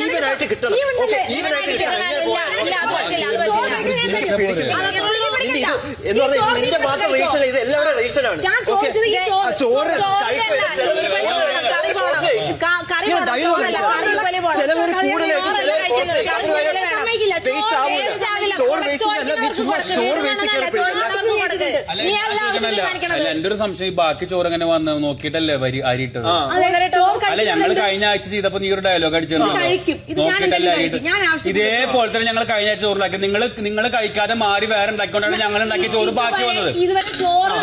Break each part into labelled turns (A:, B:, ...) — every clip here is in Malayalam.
A: ഈവനായിട്ട് കിട്ടണം. എന്ന് പറഞ്ഞാൽ നിന്റെ മാത്രം രജിസ്റ്റർ ചെയ്ത് എല്ലാവരും രജിസ്റ്റർ ആണ്. ചോറ് ചിലവര് കൂടുതലായിട്ട്
B: എന്റെ ഒരു സംശയം ബാക്കി ചോറ് എങ്ങനെ വന്ന് നോക്കിയിട്ടല്ലേ അരിയിട്ടത്? അല്ല ഞങ്ങൾ കഴിഞ്ഞ ആഴ്ച ചെയ്തപ്പോ നീ ഒരു ഡയലോഗ് അടിച്ചിരുന്നു നോക്കിയിട്ടല്ലേ അരിയിട്ട്. ഇതേപോലെ തന്നെ ഞങ്ങൾ കഴിഞ്ഞ ആഴ്ച ചോറിലാക്കി. നിങ്ങൾ കഴിക്കാതെ മാറി വേറെ ഉണ്ടാക്കിക്കൊണ്ടാണ് ഞങ്ങൾ ഉണ്ടാക്കിയ ചോറ് ബാക്കി വന്നത്.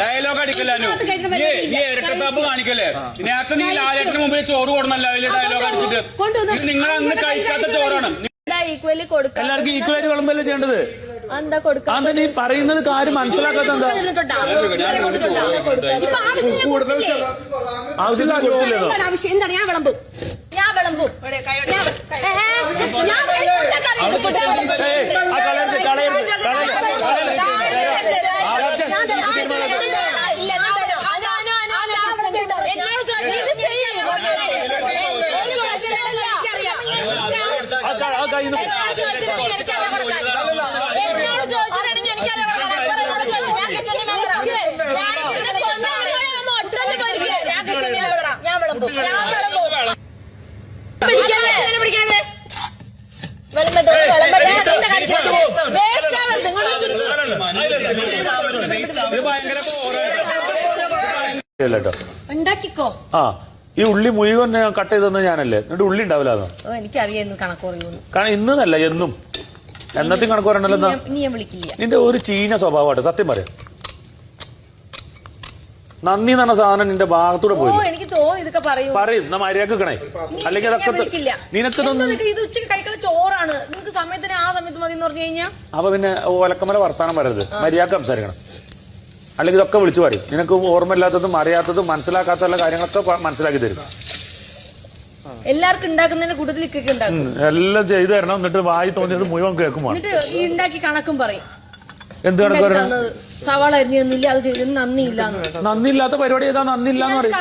B: ഡയലോഗ് അടിക്കല്ലോ ഈ ഇരട്ടത്താപ്പ് കാണിക്കല്ലേ? നേരത്തെ നീ ലാലേട്ടന് മുമ്പിൽ ചോറ് കൊടുന്നല്ല വലിയ ഡയലോഗ് അടിച്ചിട്ട്. ഇത് നിങ്ങൾ അന്ന് കഴിക്കാത്ത ചോറാണ്. എല്ലാവർക്കും ഈക്വലായിട്ട് വിളമ്പല്ലേ ചെയ്യേണ്ടത്? അത് നീ പറയുന്നത് കാര്യം മനസ്സിലാക്കാത്ത എന്താ? ആവശ്യമില്ല കൊടുത്തില്ലല്ലോ.
C: എന്താണ് ഞാൻ വിളമ്പും ഉണ്ടാക്കിക്കോ.
B: ആ ഈ ഉള്ളി മുഴുവൻ കട്ട് ചെയ്തെന്ന് ഞാനല്ലേ? എന്നിട്ട് ഉള്ളി ഉണ്ടാവില്ല.
C: എനിക്കറിയാം കണക്ക് പറയുന്നു.
B: കാരണം ഇന്നല്ല എന്നും എന്നത്തെ കണക്ക് പറയണല്ലോ. നിന്റെ ഒരു ചീഞ്ഞ സ്വഭാവമായിട്ട് സത്യം പറയാം. നന്ദി എന്ന സാധനം നിന്റെ ഭാഗത്തൂടെ പോയി.
C: എനിക്ക് തോന്നി ഇതൊക്കെ
B: പറയും മര്യാദ കണേ. അല്ലെങ്കിൽ അതൊക്കെ നിനക്ക്
C: ഉച്ചക്ക് കഴിക്കുന്ന ചോറാണ്. നിനക്ക് സമയത്തിന് ആ സമയത്ത് മതി എന്ന് പറഞ്ഞു കഴിഞ്ഞാൽ
B: അപ്പൊ പിന്നെ ഒലക്കമല വർത്താനം പറയരുത്. മര്യാദ സംസാരിക്കണം. അല്ലെങ്കിൽ ഇതൊക്കെ വിളിച്ചു പറയും. നിനക്ക് ഓർമ്മയില്ലാത്തതും അറിയാത്തതും മനസ്സിലാക്കാത്ത കാര്യങ്ങളൊക്കെ മനസ്സിലാക്കി തരും.
C: എല്ലാവർക്കും ഉണ്ടാക്കുന്നതിന്റെ കൂട്ടത്തിൽ
B: എല്ലാം ചെയ്തു തരണം. എന്നിട്ട് വായി തോന്നിയത് മുഴുവൻ കേൾക്കുമോ?
C: ഉണ്ടാക്കി കണക്കും പറയും.
B: എന്ത് കണക്ക് പറയണം?
C: സവാള അരിഞ്ഞൊന്നുമില്ല, അത് ചെയ്തത് നന്ദിയില്ല.
B: നന്ദിയില്ലാത്ത പരിപാടി ചെയ്താൽ നന്ദിയില്ലാന്ന് പറയും.